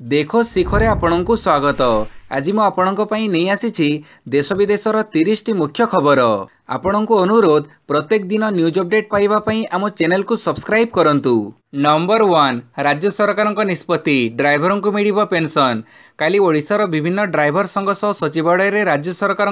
देखो शिखरे आपणଙ୍କୁ स्वागत। आज मु आपणଙ୍କ ପାଇଁ ନେଇ ଆସିଛି देश विदेशर 30 टी मुख्य खबर। आपणଙ୍କୁ अनुरोध प्रत्येक दिन न्यूज अपडेट पाइबा ପାଇଁ आम चैनल को सब्सक्राइब करंतु। नंबर 1 राज्य सरकार निष्पत्ति ड्राइवर को मिलिबो पेंशन। काली ओडिशार विभिन्न ड्राइवर संघ सह सचिवालय रे राज्य सरकार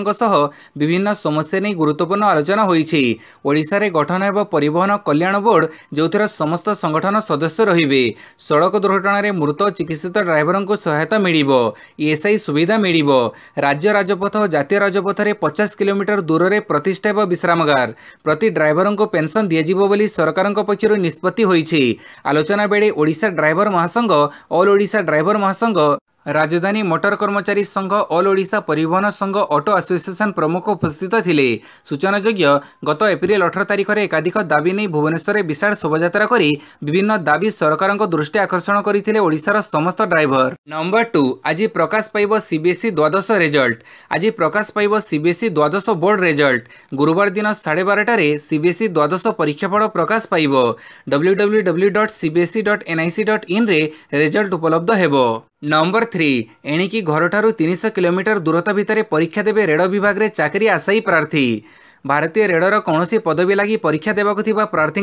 विभिन्न समस्या नहीं गुरुत्वपूर्ण आलोचना होईछि। ओडिशा रे गठन हेबो परिवहन कल्याण बोर्ड जोथिर समस्त संगठन सदस्य रहिबे। सड़क दुर्घटना रे मृत चिकित्सित ड्राइवर को सहायता मिलिबो। ईएसआई सुविधा मिलिबो। राज्य राजपथ और जातीय राजपथ रे 50 किलोमीटर दूर रे प्रतिष्ठा विश्रामगार। प्रति ड्राइवर को पेंशन दियाजिबो बोली सरकार पक्षरु निष्पत्ति होईछि। आलोचना बेले ओडिशा ड्राइवर महासंघ ऑल ओडिशा ड्राइवर महासंघ राजधानी मोटर कर्मचारी संघ ऑल ओडिशा परिवहन संघ ऑटो एसोसिएशन प्रमुख उपस्थित थिले। सूचनायोग्य गत एप्रिल 18 तारिख में एकाधिक दाबी नहीं भुवनेश्वर विशाल शोभायात्रा करी विभिन्न दाबी सरकार दृष्टि आकर्षण करथिले ओडिशार समस्त ड्राइवर। नंबर 2 आज प्रकाश पाइब सीबीएसई द्वादश रिजल्ट। आज प्रकाश पाइब सीबीएसई द्वादश बोर्ड रिजल्ट। गुरुवार दिन 12:30 सीबीएसई द्वादश परीक्षाफल प्रकाश पाइब। www.cbse.nic.in रे रिजल्ट उपलब्ध हेबो। नंबर 3 एणिकी घर ठारू 300 किलोमीटर दूरता भितर परीक्षा देवे रेल विभाग रे चाकरी आशायी प्रार्थी। भारतीय रेलर कौनसी पदवी लगी परीक्षा देवाक थिबा प्रार्थी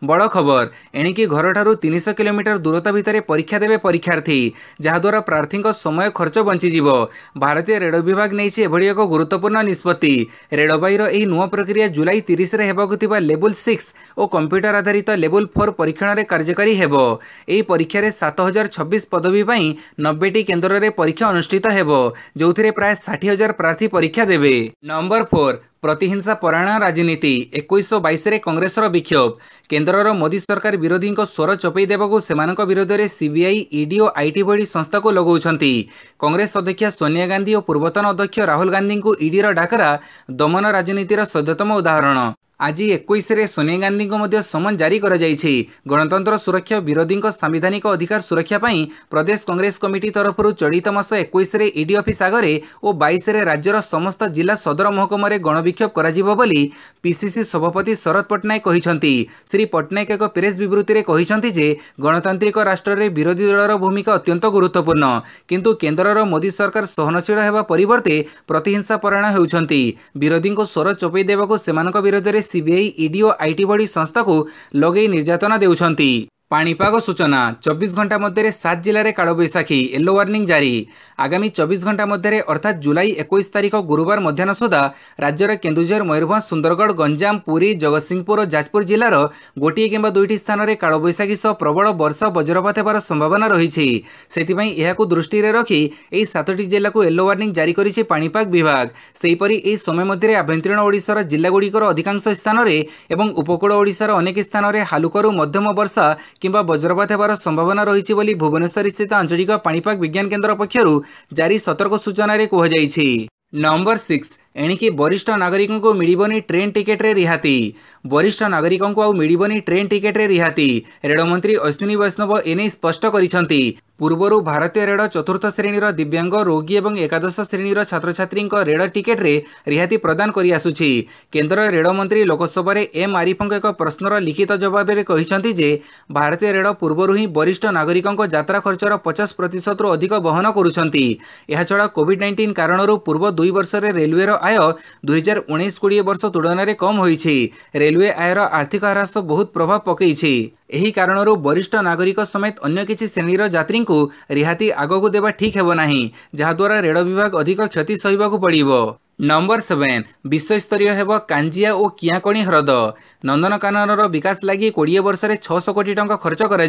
बड़ खबर। एणिकी घर ठारू 300 किलोमीटर दूरता भितर परीक्षा देवे परीक्षार्थी जहाद्वारा प्रार्थी समय खर्च बंचीजिव। भारतीय रेल विभाग नहीं एभली एक गुरुत्वपूर्ण निष्पत्ति। रेलवाईर यह नुआ प्रक्रिया जुलाई 30 रे हेबाक थिबा लेवल 6 और कंप्यूटर आधारित लेवल 4 परीक्षण रे कार्यकारी हेबो। एही परीक्षा रे 7026 पदवी पई 90टी केन्द्र रे परीक्षा अनुष्ठित हेबो जोथिरे प्राय 60,000 प्रार्थी परीक्षा देबे। नंबर 4 प्रतिहिंसा परायण राजनीति 2122 रे कांग्रेस विक्षोभ। केन्द्रर मोदी सरकार विरोधी स्वर चपई देवाक सेमानक विरोध में सीबीआई ईडी और आईटी भली संस्था को लगौछंती। कांग्रेस अध्यक्ष सोनिया गांधी और पूर्वतन अध्यक्ष राहुल गांधी को ईडीर डाकरा दमन राजनीतिर सद्यतम उदाहरण। आज 21 रे सोनिया गांधी को मध्य समन जारी कर जाइछि। गणतंत्र सुरक्षा विरोधी संवैधानिक अधिकार सुरक्षा पाई प्रदेश कांग्रेस कमिटी तरफ चलित मास 21 रे ईडी ऑफिस आगरे और 22 रे राज्यर समस्त जिला सदर महकुमा रे गणविक्षोभ करा बोली पीसीसी सभापति शरद पट्टनायक कहिसंती। श्री पट्टनायक एक प्रेस विवृत्ति रे कहिसंती जे गणतांत्रिक राष्ट्र रे विरोधी दलर भूमिका अत्यंत गुरुत्वपूर्ण किंतु केन्द्रर मोदी सरकार सहनशील हेबा परिवर्ते प्रतिहिंसा परायण हेउछंती। विरोधी को स्वर चपई देवाक सेमानक विरोध में सीबीआई ईडी और आईटी भली संस्था को लगे निर्यातना देउछंती। पाणीपाग सूचना 24 घंटा मध्य 7 जिले में कालबैशाखी येलो वार्निंग जारी। आगामी 24 घंटा मध्य अर्थात जुलाई 21 तारिख गुरुवार मध्याह्न सुधा राज्यर केन्दुझर मयूरभंज सुंदरगढ़ गंजाम पुरी जगतसिंहपुर और जाजपुर जिलार गोटे किंबा 2टी स्थान में कालबैशाखी सह प्रबल वर्षा वज्रपात होबार संभावना रही। दृष्टि रखी यह 7टी जिला को येलो वार्निंग जारी करिछि पाणीपाग विभाग। सेहीपरि एही समय मध्य आभ्यंतरीण ओडिशार जिलागुड़िकर अधिकांश स्थान में एवं उपकूल ओडिशार अनेक स्थान में हालुकरू मध्यम वर्षा किंबा वज्रपात होबार संभावना रही बोली भुवनेश्वर स्थित आंचलिक पाणीपाग विज्ञान केन्द्र पक्षरु जारी सतर्क सूचना रे कहुଯାଇଛି। नंबर 6 एणिकी वरिष्ठ नागरिकों को मिलिबनी ट्रेन टिकेट रे रिहाती। वरिष्ठ नागरिकों को मिलिबनी ट्रेन टिकेट रे रिहाती। रेलमंत्री अश्विनी वैष्णव एने स्पष्ट करिसंती। पूर्वरु भारतीय रेल चतुर्थ श्रेणीर दिव्यांग रोगी और एकादश श्रेणीर छात्र छात्री रेल टिकेट रे रिहाती प्रदान करि आसुछि। केन्द्र रेलमंत्री लोकसभा रे एम आरिफंक एक प्रश्नर लिखित जवाब में कहिसंती जे भारतीय रेल पूर्वरु ही वरिष्ठ नागरिकों यात्रा खर्चर 50% रु अधिक वहन करुछंती। एहाछड़ा कोविड-19 कारणरू पूर्व 2 वर्ष रे रेलवेर आय 2019-20 वर्ष तुलन में कम होईछि। रेलवे आयर आर्थिक ह्रास बहुत प्रभाव पकईछि। एही कारणरू वरिष्ठ नागरिक समेत अन्य किछि श्रेणीर यात्री को रिहाती आगकू देवा ठीक हेबो नाही जहाद्वारा रेल विभाग अधिक क्षति सहिबाकू पड़िबो। नंबर 7 विश्वस्तरीय हेबो कांजिया और कियाकणी ह्रद। नंदनकाननर विकास लगी 20 वर्ष में 600 कोटी टंका खर्च करा।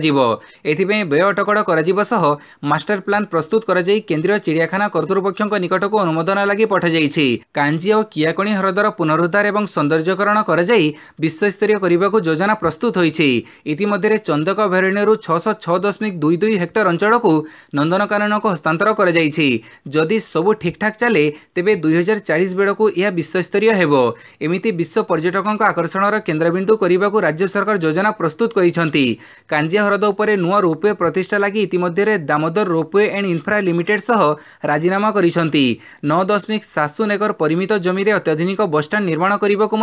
एथिपे व्यय अटकड़ करा मास्टर प्लान प्रस्तुत करा केंद्रीय चिड़ियाखाना कर्तृपक्षों निकट को अनुमोदन लगी पठाई। कांजिया और कियाकणी ह्रदर पुनरुद्धार और सौंदर्यकरण कर विश्वस्तरीय करने को योजना प्रस्तुत होईछि। इतिमध्य चंदक अभयारण्य 606.22 हेक्टर अंचल को नंदनकानन को हस्तांतर कर जदि सबू ठीक ठाक चले तेबे 2040 बेड़ को यह विश्वस्तरीय हेबो। एमिति विश्व पर्यटकों आकर्षणर केन्द्र केन्द्रबिंदु करने को राज्य सरकार योजना प्रस्तुत करिसेंती। कांजिया हरद उपरे नुआ रोपवे प्रतिष्ठा लगी इतिमध्य Damodar Ropeway and Infra Limited सह राजीनामा करिसेंती। 9.7 एकर परिमित जमी रे अत्याधुनिक बसस्टाण्ड निर्माण करने को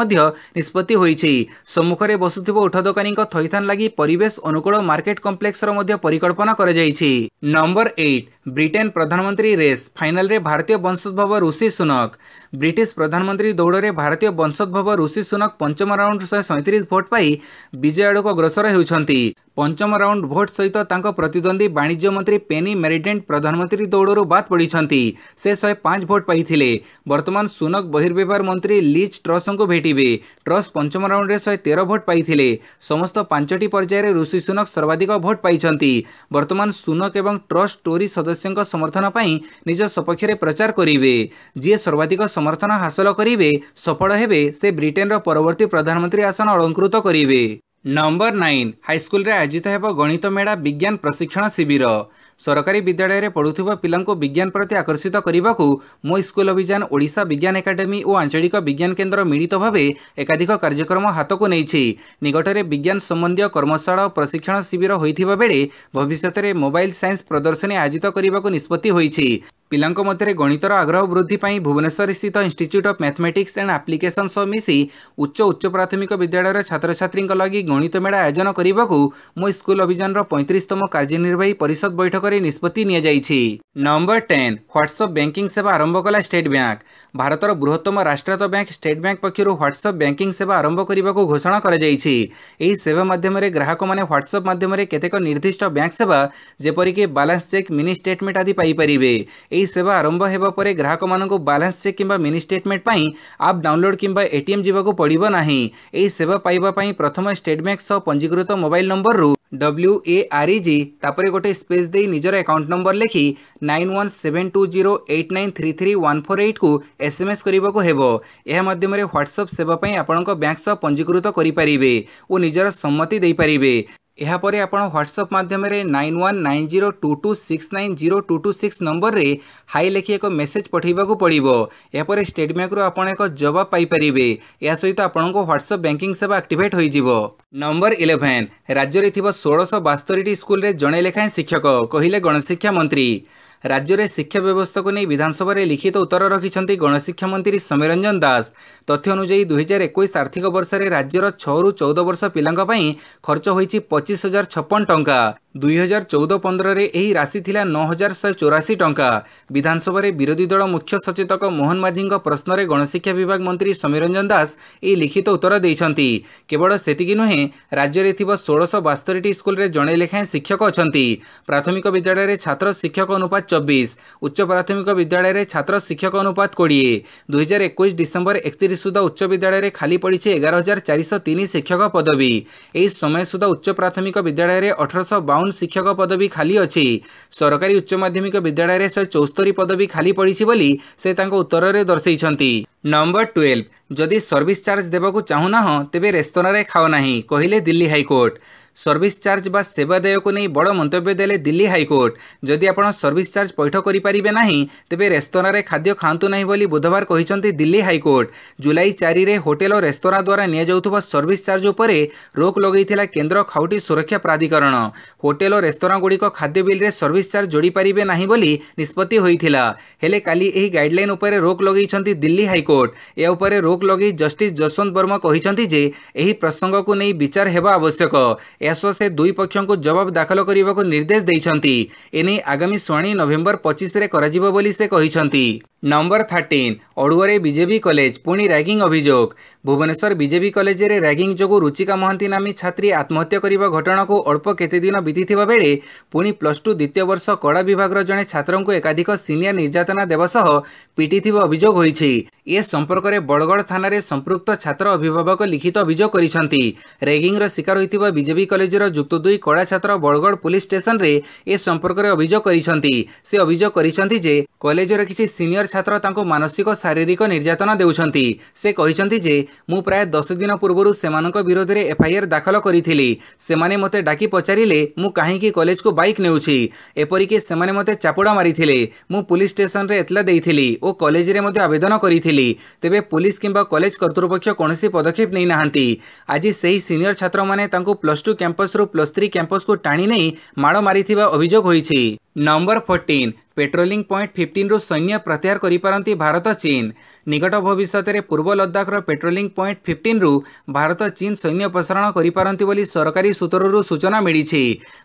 निष्पत्ति होईछि। सम्मुख में बसुथिबो उठ दोकानी थैथान लगी परिवेश अनुकूल मार्केट कम्प्लेक्स परिकल्पना करा जायछि। नंबर 8 ब्रिटेन प्रधानमंत्री रेस फाइनल रे भारतीय वंशोद्भव ऋषि सुनक। ब्रिटिश प्रधानमंत्री दौड़ में भारतीय वंशोद्भव ऋषि सुनक पंचम राउंड 137 भोट पाई विजय आड़क अग्रसर होउछंती। पंचम राउंड भोट सहित तांको प्रतिद्वंदी वाणिज्य मंत्री पेनी मेरिडेंट प्रधानमंत्री दौड़ू बाद पड़िछंती। से 105 भोट पाइथिले। वर्तमान सुनक बहिर्व्यवहार मंत्री लीज ट्रस को भेटिबे। ट्रस पंचम राउंड रे 113 भोट पाइथिले। समस्त 5टी पर्यायर ऋषि सुनक सर्वाधिक भोट पाइछंती। वर्तमान सुनक एवं ट्रस टोरी सदस्यों समर्थन पाई निज सपक्ष रे प्रचार करिवे। जे सर्वाधिक समर्थन हासिल करिवे सफल हेबे से ब्रिटेन रो परवर्ती प्रधानमंत्री आसन अलंकृत करिवे। नंबर 9 हाईस्कूल रे आयोजित हेब गणित मेला विज्ञान प्रशिक्षण शिविर। सरकारी विद्यालय रे पढ़ुथिबा पिलांको विज्ञान प्रति आकर्षित करने को मो स्कूल अभियान ओडिशा विज्ञान एकाडेमी और आंचलिक विज्ञान केन्द्र मिलित भावे एकाधिक कार्यक्रम हाथ को नहीं। निकटरे विज्ञान संबंधी कर्मशाला और प्रशिक्षण शिविर होइथिबा बेले भविष्य में मोबाइल साइंस प्रदर्शनी आयोजित करने को निष्पत्ति होईछि। पिलांको मध्य गणितर आग्रह वृद्धि पाई भुवनेश्वर स्थित institute of mathematics and application सह मिसी उच्च प्राथमिक विद्यालय छात्र छात्री लगी गणित मेला आयोजन करने को मो स्कूल अभियान 35तम कार्यनिर्वाही परिषद बैठक में निष्पत्ति निया जायछि। नंबर 10 व्हाट्सएप बैंकिंग सेवा आरंभ कला स्टेट बैंक। भारतर बृहत्तम राष्ट्रायत्त बैंक स्टेट बैंक पक्षर व्हाट्सएप बैंकिंग सेवा आरंभ करने को घोषणा करा जायछि। एही सेवा माध्यम ग्राहक माने व्हाट्सएप माध्यम केतेक निर्दिष्ट बैंक सेवा जेपरिक बैलेंस चेक मिनी स्टेटमेंट आदि पाई परिबे। एही सेवा आरंभ हेबा परे ग्राहक मानक बैलेंस चेक किंबा मिनी स्टेटमेंट पाई आप डाउनलोड किंबा एटीएम जीवाको पड़िबो नाही। एही सेवा पाइबा पाई प्रथम स्टेट बैंक सह पंजीकृत मोबाइल नंबर रु WAREG तापरे गोटे स्पेस दे निजर अकाउंट नंबर लिखि 917208933148 को SMS करने को हेबो। यह माध्यम व्हाट्सएप सेवा पाई आपनक बैंक सह पंजीकृत करि परिबे और निजर सम्मति दे परिबे। यह परे आपण व्हाट्सएप माध्यम 919022690226 नंबर रे हाई लिखि एक मेसेज पठेबा को पड़िबो। यह परे स्टेट बैंक रो आपण एक जवाब पाई परिबे। या सहित आपण को व्हाट्सएप बैंकिंग सेवा एक्टिवेट होई जिवो। नंबर 11 राज्य रे थिबा 1672 स्कूल रे जणे लेखाएं शिक्षक कहिले गणशिक्षा मंत्री। राज्य में शिक्षा व्यवस्था को नहीं विधानसभा में लिखित उत्तर रखिंट गणशिक्षा मंत्री सौम्य रंजन दास। तथ्य अनुसार 2021 आर्थिक वर्ष में राज्यर 6 ରୁ 14 वर्ष पिलांका पई खर्च होईछि 25,056 टंका। 2014-15 रे एही राशि थिला 9,184 टंका। विधानसभा रे विरोधी दल मुख्य सचेतक मोहन माझी प्रश्न रे गणशिक्षा विभाग मंत्री सौम्य रंजन दास ए लिखित उत्तर देइछंती। केवल सेतिकी नुहे राज्य में थिबा 1672 स्कूल रे जणे लेखाएं शिक्षक अछंती। प्राथमिक विद्यालय रे छात्र शिक्षक अनुपात 24, उच्च प्राथमिक विद्यालय रे छात्र शिक्षक अनुपात 20। 2021 डिसेम्बर 31 सुधा उच्च विद्यालय रे खाली पड़ी 11,403 शिक्षक पदवी। एही समय सुधा उच्च प्राथमिक विद्यालय रे 1852 शिक्षक पदवी खाली अछि। सरकारी उच्च माध्यमिक विद्यालय रे 174 पदवी खाली पड़ी बोली से तांको उत्तर रे दर्शाइछंती। नंबर 12 जदि सर्विस चार्ज देबाकू चाहूना तेबे रेस्तोरां रे खाओ नाही कहिले दिल्ली हाईकोर्ट। सर्विस चार्ज बा सेवा देय को नहीं बड़ मंतव्य देले दिल्ली हाईकोर्ट। जदि आपण सर्विस चार्ज पैठ करि परिबे नाही तेबे रेस्तोरां रे खाद्य खांतु नाही बोली बुधवार कहिसंती दिल्ली हाईकोर्ट। जुलाई 4 रे होटेल और रेस्तोरां द्वारा निया जाउथबा सर्विस चार्ज उपरे रोक लगैथिला केंद्र खाउटी सुरक्षा प्राधिकरण। होटेल और रेस्तोरां गुड़िक खाद्य बिल रे सर्विस चार्ज जोड़ी परिबे नाही बोली निष्पत्ति होइथिला। हेले काली एही गाइडलाइन उपरे रोक लगैछंती दिल्ली हाईकोर्ट। ए उपरे रोक लगै जस्टिस जसवंत वर्मा कहिसंती जे एही प्रसंग को नहीं विचार हेबा आवश्यक। एसो से दुई पक्षों को जवाब दाखल करने को निर्देश देइछंती। एने आगामी शुणाणी नवेम्बर 25 रे कराजिबो बोली से कहिसंती। नंबर 13 अड़ुआरे बीजेपी कॉलेज पुणी रैगिंग अभियोग। भुवनेश्वर बीजेपी कॉलेज रे रैगिंग जोगु रुचिका महांती नामी छात्री आत्महत्या करने घटना को अल्प केते दिन बीतीथिबा बेले पुणी +2 द्वितीय वर्ष कला विभाग जड़े छात्र को एकाधिक सीनियर निर्यातना देवा सह पिटिथिबा अभियोग होईछि। ए संपर्क में बड़गड़ थाना रे संपृक्त छात्र अभिभावक लिखित अभियोग करिसंती। रैगिंग रो शिकार होइतिबा बीजेपी कॉलेजर जुक्त 2 कड़ा छात्र बरगढ़ पुलिस स्टेशन रे ए संपर्क में अभियोग करिसेंती। से अभियोग करिसेंती जे कॉलेजर किसी सीनियर छात्र तांको मानसिक शारीरिक निर्यातना देउछंती। से कहिसेंती जे मु प्राय 10 दिन पूर्व सेमानक विरोध रे एफआईआर दाखल करिथिली। सेमाने मते डाकी पचारिले मु काहेकि कॉलेज को बाइक नेउछि, एपरिके सेमाने मते चापुड़ा मारिथिले। मु पुलिस स्टेशन रे एतला देइथिली ओ कॉलेज रे मते आवेदन करिथिली, तेबे पुलिस किंबा कॉलेज कर्तृपक्ष कोनोसी पदक्षेप नै नाहंती। आज सही सीनियर छात्र माने तांको +2 कैंपस रु +3 कैंपस को टाणी नै माड़ मारिथिबा अभियोग होईछि। नंबर 14 पेट्रोलिंग पॉइंट 15 रु सैन्य प्रत्याहार करिपारंती भारत चीन। निकट भविष्य में पूर्व लद्दाखर पेट्रोलिंग पॉइंट 15 रु भारत चीन सैन्य अपसारण करिपारंती बोली सरकारी सूत्ररु सूचना मिली।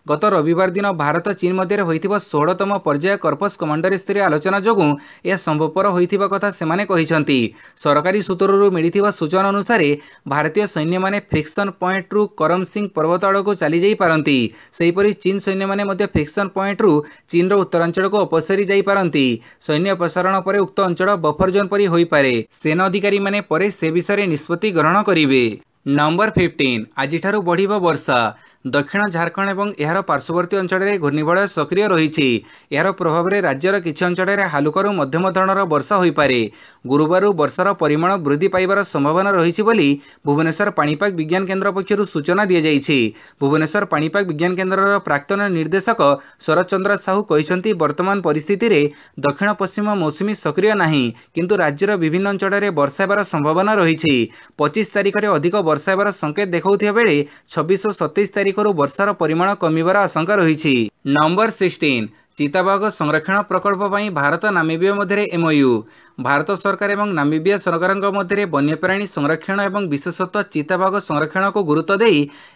गत रविवार दिन भारत चीन मध्य होइथिबा 16तम पर्याय कर्पस कमांडर स्तरीय आलोचना जोगु यह संभवपर होइथिबा कथा सेमाने कहिसंती। सरकारी सूत्ररु मिलिथिबा सूचना अनुसार भारतीय सैन्य माने फ्रिक्शन पॉइंट रु करम सिंह पर्वत आड़क चली जाई पारंती। सेहीपरि चीन सैन्य माने मध्य फ्रिक्शन पॉइंट रु चीन उत्तरांचल को अपसरी जाई पारंती। सैन्य अपसारण पर उक्त अंचल बफर जोन परि होई पारे। सेना अधिकारी माने परे से विषय निष्पत्ति ग्रहण करिवे। नंबर 15 आज बढ़िबो वर्षा। दक्षिण झारखंड और यार पार्श्ववर्ती अंचल में घूर्णिझड़ सक्रिय रही। यार प्रभाव में राज्यर किछि अंचल में हालुकारू मध्यम धरणर वर्षा हो पारे। गुरुवार वर्षार परिमाण वृद्धि पाइबार संभावना रही बोली भुवनेश्वर पाणीपाग विज्ञान केन्द्र पक्षर सूचना दी जाइछि। भुवनेश्वर पाणीपाग विज्ञान केन्द्र प्राक्तन निर्देशक शरद चंद्र साहू कहते वर्तमान परिस्थिति रे दक्षिण पश्चिम मौसुमी सक्रिय नहीं, किंतु राज्यर विभिन्न अंचल में वर्षा हेबार संभावना रही। 25 तारिख में अधिक वर्षा हेबार संकेत देखौथिबा बेले 26 और 27 तारिख वर्षार परिमाण कमिबार आशंका रही। नंबर 16 चिताबाघ संरक्षण प्रकल्प पर भारत नामिबिया मध्य एमओयू। भारत सरकार और नामिबिया सरकार मध्य वन्यप्राणी संरक्षण और विशेषतः चिताबाघ संरक्षण को गुरुत्व दे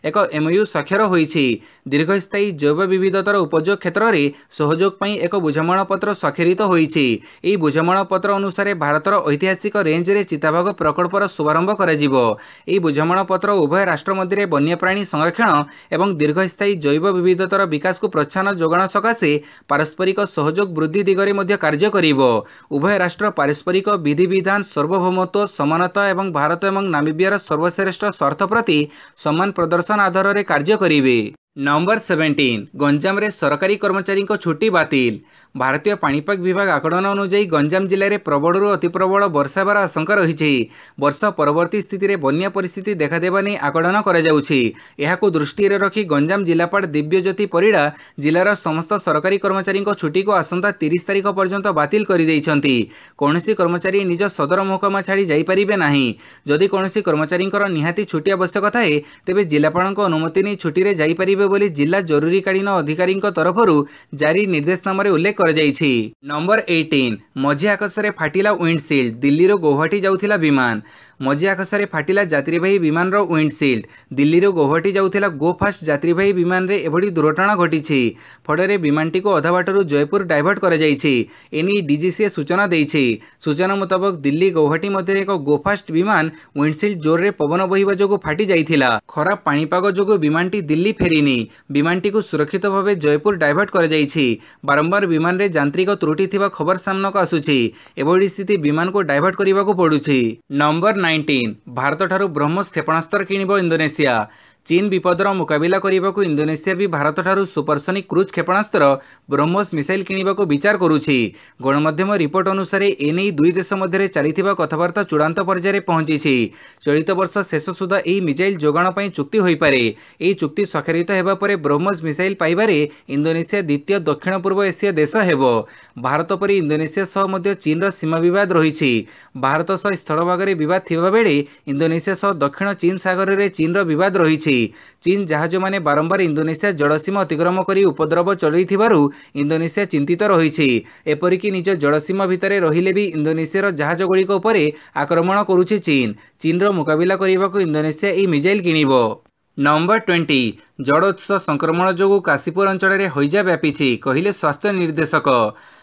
एक एमओयू स्वाक्षर होईछि। दीर्घस्थायी जैव विविधतार उपयोग क्षेत्र में सहयोग पर एक बुझामण पत्र स्वाक्षरित होईछि। एही बुझामण पत्र अनुसार भारतर ऐतिहासिक रेंज रे चिताबाघ प्रकल्पर शुभारंभ कराजिबो। एही बुझामण पत्र उभय राष्ट्र मध्य वन्यप्राणी संरक्षण और दीर्घस्थायी जैव विविधतार विकास को प्रोत्साहन जोगाण सकाशे पारस्परिक सहयोग वृद्धि दिगरे मध्य कार्य करिबो। उभय राष्ट्र पारस्परिक विधि विधान सार्वभौमत्व समानता एवं भारत और नामिबियार सर्वश्रेष्ठ स्वार्थ प्रति सम्मान प्रदर्शन आधार में कार्य करिवे। नंबर 17 गंजाम रे सरकारी कर्मचारी को छुट्टी बातिल। भारतीय पाणीपाग विभाग आकलन अनुसार गंजाम जिले में प्रबल अति प्रबल वर्षा हेबार आशंका रही। वर्षा परवर्ती स्थिति रे बन्या परिस्थिति देखादेवा नहीं आकलन कर दृष्टि रखी गंजाम जिलापाल दिव्यज्योति परिड़ा जिलार समस्त सरकारी कर्मचारी छुट्टी को आसंता 30 तारिख पर्यंत बातिल कर देइछंती। कौनसी कर्मचारी निज सदर महकमा छाड़ी जाइपारिबे नाही। जदि कौनसी कर्मचारी निहाती छुट्टी आवश्यक थाए तेबे जिलापाल अनुमति नहीं छुट्टी रे जाइपारिबे बोली जिला जरूरीकालीन अधिकारी तरफरु जारी निर्देशनामा उल्लेख कर जाइछि। नंबर 18 मझी आकाश में फाटिला विंडशील्ड। दिल्ली रो गुवाहाटी जाउथिला विमान। मझी आकाश में फाटिला यात्रीवाही विमान रो विंडशील्ड। दिल्ली रो गुवाहाटी जाउथिला गो फास्ट यात्रीवाही विमान रे एभली दुर्घटना घटिछि। फଳରେ विमानटी को अधा बाटरू जयपुर डाइवर्ट कर जाइछि। एनी डीजीसीए सूचना देइछि। सूचना मुताबक दिल्ली गुवाहाटी मध्य एक गो फास्ट विमान विंडशील्ड जोर रे पवन बहिबा जोगु फाटी जाइथिला। खराब पाणीपाग जोगु विमानटी दिल्ली फेरिनी। विमानटी को सुरक्षित भाव जयपुर डाइवर्ट कर जाइछि। बारंबार विमान रे यांत्रिक त्रुटि थिबा खबर सामना को आसुछि। एभली स्थिति विमान को डाइवर्ट करने को पड़ुछि। नंबर 19 भारत ठारू ब्रह्मोस क्षेपणास्त्र किनिबो इंडोनेशिया। चीन विपदर मुकाबिला करने को इंडोनेशिया भी भारत ठारू सुपरसोनिक क्रूज क्षेपणास्त्र ब्रह्मोस मिसाइल किनिबा को विचार करुछि। गणमाध्यम रिपोर्ट अनुसार एने दुई देश मध्य चलिथिबा कथबार्ता चूड़ांत पर्यायर पहुंची। चलित वर्ष शेष सुधा यह मिसाइल जोगाण पर चुक्ति हो पारे। यह चुक्ति स्वाक्षरित होगा पर ब्रह्मोस मिसाइल पाइबारे इंडोनेशिया द्वितीय दक्षिण पूर्व एशिया देश हेबो। भारत परि इंडोनेशिया सह मध्य चीन सीमा विवाद रही। भारत सह स्थल भाग में विवाद थिबा बेले इंडोनेशिया सह दक्षिण चीन सागर में चीन विवाद रही। चीन जहाज माने बारंबार इंडोनेशिया जलसीमा अतिक्रम करी उपद्रव चलैथिबारु इंडोनेशिया चिंतित रही। एपरिकी निज जलसीमा भितर रहिले भी इंडोनेशियार जहाज गुड़िक उपरे आक्रमण करुछि चीन। चीन मुकाबिला करने को इंडोनेशिया यह मिसाइल किनिबो। नंबर 20 जड़ोत्स संक्रमण जोगु काशीपुर अंचल में हैजा व्यापी कहले स्वास्थ्य निर्देशक।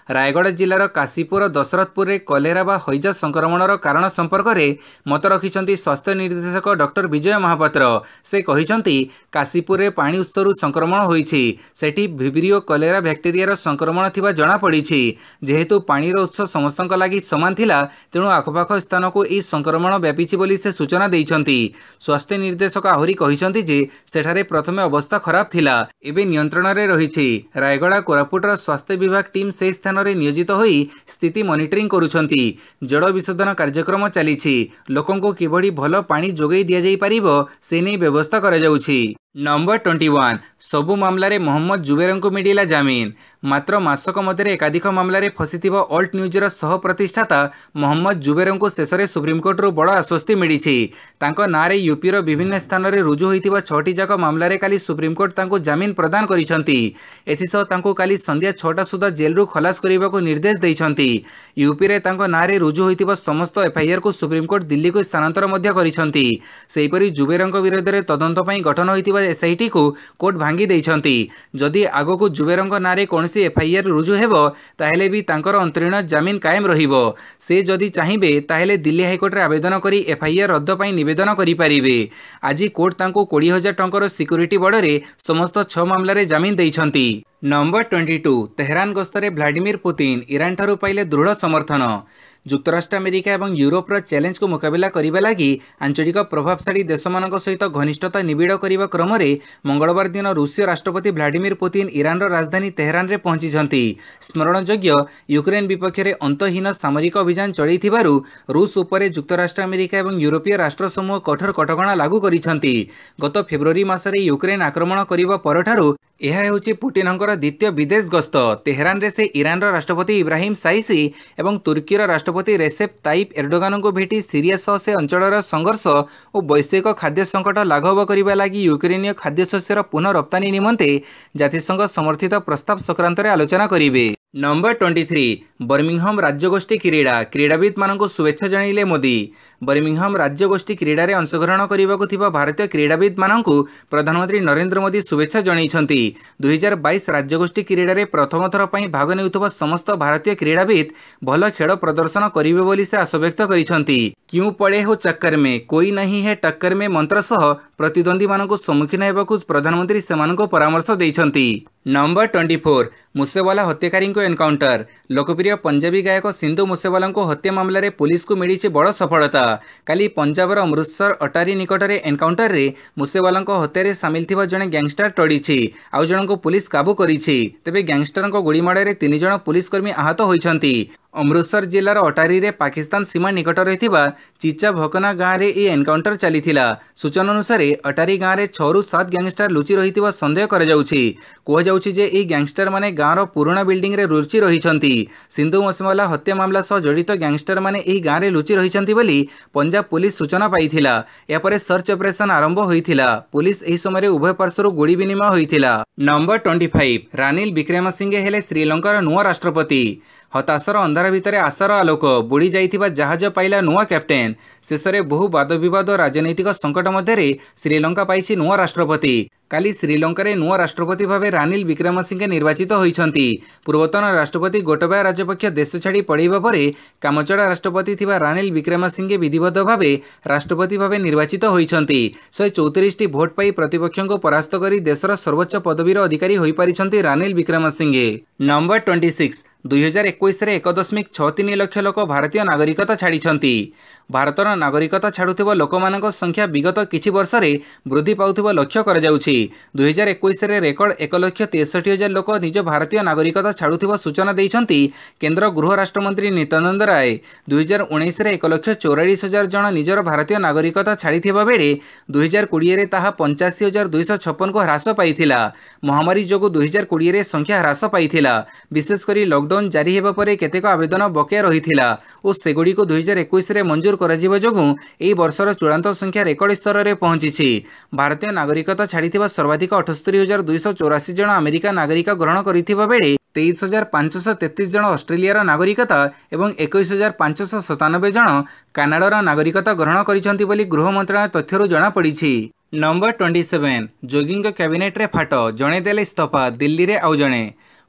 रायगढ़ जिलार काशीपुर दशरथपुर में कलेरा बा हैजा संक्रमणर कारण संपर्क में मत रखिंट स्वास्थ्य निर्देशक डॉक्टर विजय महापात्र। से कहते काशीपुर में पानी उत्सरू संक्रमण होईछि। सेठी भिब्रियो कलेरा बैक्टेरियार संक्रमण थिबा जणा पड़िछि। जेहेतु पानीर उत्स समस्तक लागि समान थिला तेणु आखपाख स्थान को यह संक्रमण व्यापी बोली से सूचना देइछंती। स्वास्थ्य निर्देशक आहुरी कहिसंती जे सेठारे प्रथमे अवस्था खराब थिला एबे नियंत्रण रे रहिछि। रायगड़ा कोरापुटर स्वास्थ्य विभाग टीम से स्थान रे नियोजित होई स्थिति मॉनिटरिंग करूछंती। जड़ विशोधन कार्यक्रम चलीछि। लोकंको किबड़ी भलो पानी जोगई दिया जाई परिबो से नै व्यवस्था करा जाउछि। नंबर 21 सबु मामला रे मोहम्मद जुबेर को मिडिला जामीन। मात्र मासक मध्य एकाधिक मामला रे फसिथिबा ऑल्ट न्यूजर सह प्रतिष्ठाता मोहम्मद जुबेर को शेषे सुप्रीमकोर्ट रू बड़ आश्वस्ति मिली। तांको नारे यूपी रो विभिन्न स्थान रे रुजु होइतिबा 6टी जाक मामला रे काली सुप्रीमकोर्ट तांको जामीन प्रदान करिसंती। एथिसह तांको काली संध्या 6टा सुधा जेल रू खलास करिबा को निर्देश दैछंती। यूपी रे तांको नारे रुजु होइतिबा समस्त एफआईआर को सुप्रीमकोर्ट दिल्ली को स्थानांतर मध्य करिसंती। सेहिपरि जुबेरंक विरोध रे तदंत पई गठन होइतिबा एसआईटी को कोर्ट भांगी दैछंती। जदि आगो को जुबेरंक नारे कोनसी एफआईआर रुजु हेबो ताहेले भी तांकर अंतरीण जामीन कायम रहिबो। से जदि चाहिबे ताहेले दिल्ली हाईकोर्ट रे आवेदन करी एफआईआर रद्द पई निवेदन करि परिबे। आज कोर्ट तांको 20,000 टंकर सिक्यूरिटी बॉर्ड रे समस्त 6 मामला रे जामीन दैछंती। नंबर 22 तेहरान गस्तरे व्लादिमीर पुतिन ईरान ठारू पाइले दृढ़ समर्थन। जुक्तराष्ट्र अमेरिका और यूरोपर चैलेंज को मुकाबला करने लगी आंचलिक प्रभावशाली देशमान सहित घनिष्ठता निबिड़ करने क्रम मंगलवार दिन रूसीय राष्ट्रपति व्लादिमीर पुतिन ईरान राजधानी तेहरान में पहुंची। स्मरणयोग्य यूक्रेन विपक्ष में अंतहीन सामरिक अभियान चलू रूस उपर जुक्तराष्ट्र अमेरिका और यूरोपीय राष्ट्र समूह कठोर कटकणा लागू करिसेंती। गत फेब्रुआरी मासरे यूक्रेन आक्रमण करने परठारु यह होची पुतिनଙ୍କର द्वितीय विदेश गस्त। तेहरान रे से ईरान राष्ट्रपति इब्राहिम साइसी और तुर्कीर राष्ट्रपति रेसेप ताइप एर्डोगान को भेटी सीरिया सह से अंचल संघर्ष और वैश्विक खाद्य संकट लाघव करने लगी यूक्रेनीय खाद्यशस्यर पुनः रप्तानी निमंते जातिसंघ समर्थित प्रस्ताव संक्रांत आलोचना करेंगे। नंबर 23 बर्मिंघम राज्यगोष्ठी क्रीड़ाविद मानक शुभेच्छा जनइले मोदी। बर्मिंघम राज्यगोष्ठी क्रीड़ा रे अंशग्रहण करने भारतीय क्रीड़ाविद मानक प्रधानमंत्री नरेंद्र मोदी शुभेच्छा जनइछंती। 2022 राज्यगोष्ठी क्रीड़ा रे प्रथम थर पई भाग नेउथबा समस्त भारतीय क्रीड़ाविद भल खेल प्रदर्शन करिवे बोली से आशा व्यक्त करिसंती। क्यों पड़े हो चक्कर में, कोई नहीं है टक्कर में मंत्र सह प्रतिद्वंदी मानक सम्मुखीन हेबाकु प्रधानमंत्री सेमानक परामर्श दैछंती। नंबर 24 मूसेवाला हत्याकारी को एनकाउंटर। लोकप्रिय पंजाबी गायक सिंधु मूसेवाला को हत्या मामला रे पुलिस को मिली बड़ सफलता। काली पंजाबर अमृतसर अटारी निकट में एनकाउंटर रे मूसेवाला हत्या रे सामिल थिबा जणे गैंगस्टर टड़ी आउ जण को पुलिस काबू करिछि। तेबे गैंगस्टर गुड़ीमाड़ में 3 जण पुलिसकर्मी आहत होइछंती। अमृतसर जिलार अटारी रे पाकिस्तान सीमा निकट रहिथिबा चिचा भकना गाँव में यह एनकाउंटर चलीथिला। सूचना अनुसार अटारी गाँव में 6 ରୁ 7 गैंगस्टर लुचि रहिथिबा संदेह करा जाउछि। कोहा जाउछि जे एई गैंगस्टर माने गाँवर पुराना बिल्डिंग रे लुचि रहिछंती। सिंधु मूसेवाला हत्या मामला सह जड़ित गैंगस्टर माने एई गाँव में लुचि रहिछंती बोली पंजाब पुलिस सूचना पाइथिला। या परे सर्च ऑपरेशन आरंभ होइथिला। पुलिस एही समय उभय पार्श्वरु गोली विनिमय होइथिला। नंबर 25 रानिल विक्रमसिंघे हेले श्रीलंकार नुआ राष्ट्रपति। हताशर अंधार भितर आशार आलोक। बुड़ी जाइथिबा जहाज पाइला नुआ कैप्टेन। शेष में बहु वाद विवाद और राजनैतिक संकट मध्य श्रीलंका पाइछि नुआ राष्ट्रपति। काली श्रीलंका रे नुआ राष्ट्रपति भावे रानिल विक्रमसिंघे निर्वाचित होइछंती। पूर्वतन राष्ट्रपति गोटबाया राजपक्ष देश छाड़ी पड़ेबा परे कामचड़ा राष्ट्रपति थिबा रानिल विक्रमसिंघे विधिवत भावे राष्ट्रपति भावे निर्वाचित होइछंती। 134टी भोट पाई प्रतिपक्ष को परास्त करी देशर सर्वोच्च पदवीर अधिकारी होई पारिछंती रानिल विक्रमसिंघे। नंबर 26 2021 रे 1.63 लाख लोक भारतीय नागरिकता छाड़िछंती। भारतर नागरिकता छाड़ुथिबा लोकमानक संख्या विगत किछि वर्ष रे वृद्धि पाउथिबा लक्ष्य करा जाउछि। 2021 रे रेकर्ड 1,63,000 लोक निज भारतीय नागरिकता छाड़ुथिबा सूचना दैछंती केंद्र गृह राष्ट्रमंत्री नित्यानंद राय। 2019 रे 1,44,000 जन निजर भारतीय नागरिकता छाड़िथिबा बेले 2020 रे ताहा 85,256 को ह्रास पाइथिला। महामारी जोगु 2020 रे संख्या ह्रास पाइथिला। विशेषकर लॉकडाउन जारी हेबा परे केतेक आवेदन बकेया रहिथिला और सेगुडी को 2021 रे मंजूर कराजिबा जोगु एई वर्षर चूड़ांत संख्या रेकर्ड स्तर रे पहुंचीछि। भारतीय नागरिकता छाड़िथिबा सर्वाधिक 78,284 जन अमेरिका नागरिक ग्रहण करिथिबा बेले 23,533 जन ऑस्ट्रेलिया नागरिकता एवं 21,597 जन कानाडार नागरिकता ग्रहण करिसंती बोली गृह मंत्रालय तथ्यरु जना पड़िछि। नंबर 27 जोगी कैबिनेट रे फाट जणे देले इस्तफा दिल्ली रे आउ जणे।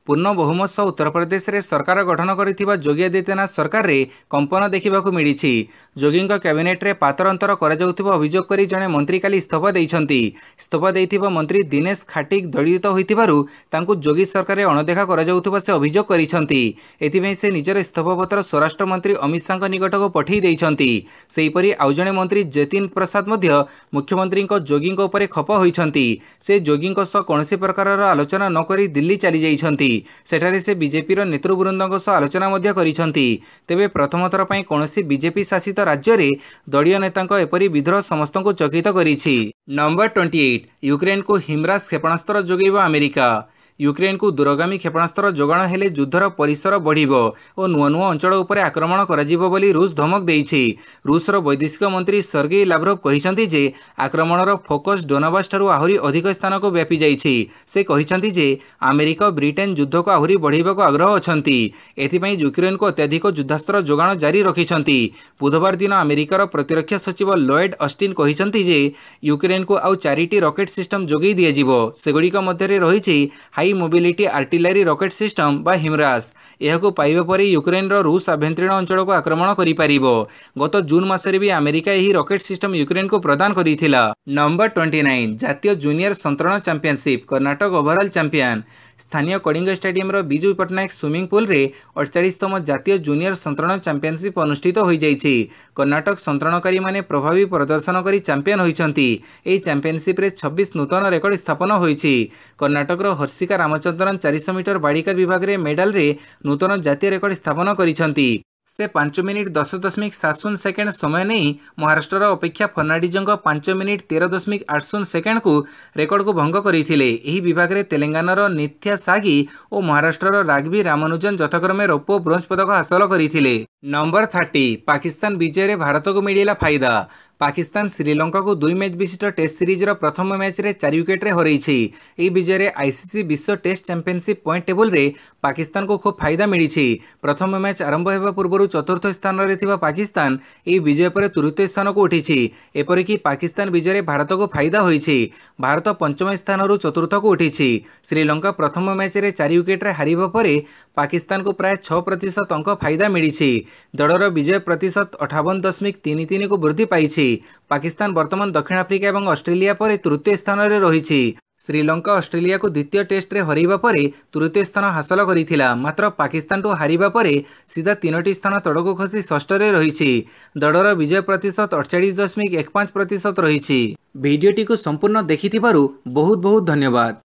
पूर्ण बहुमत सह उत्तर प्रदेश रे सरकार गठन करथिबा योगी आदित्यनाथ सरकार रे कंपन देखिबाकू मिलिछि। योगी कैबिनेट रे पातर अंतर करा जाउथिबा अभियोग करी जणे मंत्री काली इस्तीफा दैछंती। इस्तीफा दैथिबा मंत्री दिनेश खाटिक दलित होइथिबारु तांकू योगी सरकार रे अणदेखा करा जाउथिबा से अभियोग करिसंती। एथिबे से निजर इस्तीफा पत्र स्वराष्ट्र मंत्री अमित शाह निकटक पठेई दैछंती। सेहिपरि आउ जणे मंत्री जतिन प्रसाद मध्य मुख्यमंत्री योगी उपरे खप होइछंती। से योगी सह कोनोसी प्रकारर आलोचना न करी दिल्ली चली जाइछंती। सेठारे से बीजेपी नेतृवृंदों सह आलोचना मध्य करिसंती। तेबे प्रथम थर पई कोनोसी बीजेपी शासित राज्य रे दलीय नेतांक एपरि विद्रोह समस्तଙ୍କୁ चकित करिछि। नंबर 28 यूक्रेन को हिमराज क्षेपणास्त्र जोगैबा अमेरिका। यूक्रेन को दूरगामी क्षेपणास्त्र जोगाण हेले युद्धर परिसर बढ़िबो और नुआ नुआ अंचल उपरे आक्रमण कराजिबो बोली रूस धमक देइछि। रूसर वैदेशिक मंत्री सर्गेई लाव्रोव कहिसंती जे आक्रमणर फोकस डोनाबास ठारू आहुरी अधिक स्थान को व्यापी जाइछि। से कहिसंती जे अमेरिका और ब्रिटेन युद्ध को आहुरी बढ़ाइबाको आग्रह अछंती। एथिपई यूक्रेन को अत्याधिक युद्धास्त्र जोगाण जारी रखिसंती। बुधवार दिन अमेरिकार प्रतिरक्षा सचिव लॉयड ऑस्टिन कहिसंती जे यूक्रेन को आउ 4टी रॉकेट सिस्टम जोगई दियाजिबो। सेगुड़िक मध्य रहिछि high mobility artillery rocket system बा हिमरास। यहाको पाइबा परे यूक्रेन रो रूस आभ्यंतरीण अंचल को आक्रमण करि पारिबो। गत जून मासरे भी अमेरिका एही रॉकेट सिस्टम यूक्रेन को प्रदान करिथिला। नंबर 29 जातीय जूनियर संतरण चैंपियनशिप कर्नाटक ओवरऑल चैंपियन। स्थानीय कलिंग स्टेडियम रो बिजू पट्टनायक स्विमिंग पूल रे 48तम जातीय जूनियर संतरण चैंपियनशिप अनुष्ठित होई जाइछि। कर्नाटक संतरणकारी माने प्रभावी प्रदर्शन करी चैंपियन होइछंती। एही चैंपियनशिप रे 26 नूतन रेकर्ड स्थापन होइछि। कर्नाटक रो हर्षिका रामचंद्रन 400 मीटर बाड़िका विभाग रे मेडल रे नूतन जातीय रेकर्ड स्थापन करिछंती। से 5 मिनिट 10.70 सेकेंड समय नहीं महाराष्ट्र अपेक्षा फर्नांडिजों 5 मिनिट 13.80 सेकेंड को रेकर्ड को भंग करते। यही विभाग में तेलंगानार निथ्या सागी और महाराष्ट्र राघवी रामानुजन यथाक्रमे रौप्य और ब्रोंज पदक हासिल करते। नंबर 30 पाकिस्तान विजय रे भारत को मिला फायदा। पाकिस्तान श्रीलंका को 2 मैच विशिष्ट टेस्ट सीरीज रो प्रथम मैच रे 4 विकेट रे हरैछि। एही विजय रे आईसीसी विश्व टेस्ट चैंपियनशिप पॉइंट टेबल रे पाकिस्तान को खूब फायदा मिलिछि। प्रथम मैच आरंभ हेबा पूर्व चतुर्थ स्थान रे थिबा पाकिस्तान एही विजय पर तृतीय स्थान को उठिछि। एपरिकी पाकिस्तान विजय रे भारत को फायदा होइछि। भारत पंचम स्थान रु चतुर्थ को उठिछि। श्रीलंका प्रथम मैच रे 4 विकेट रे हारिबा परे पाकिस्तान को प्राय 6% अंक फायदा मिलिछि। दलर विजय प्रतिशत 58.33 को वृद्धि पाइछि। पाकिस्तान वर्तमान दक्षिण आफ्रिका और ऑस्ट्रेलिया पर तृतीय स्थान में रही। श्रीलंका ऑस्ट्रेलिया को द्वितीय टेस्ट रे हरैबा परे तृतीय स्थान हासिल करिथिला। मात्र पाकिस्तान तो हारिबा परे सीधा 3टी स्थान तड़को खसी षष्ठ रे रही। दलर विजय प्रतिशत 48.15% रही। भिडियोटी को संपूर्ण देखिथिबारु बहुत बहुत धन्यवाद।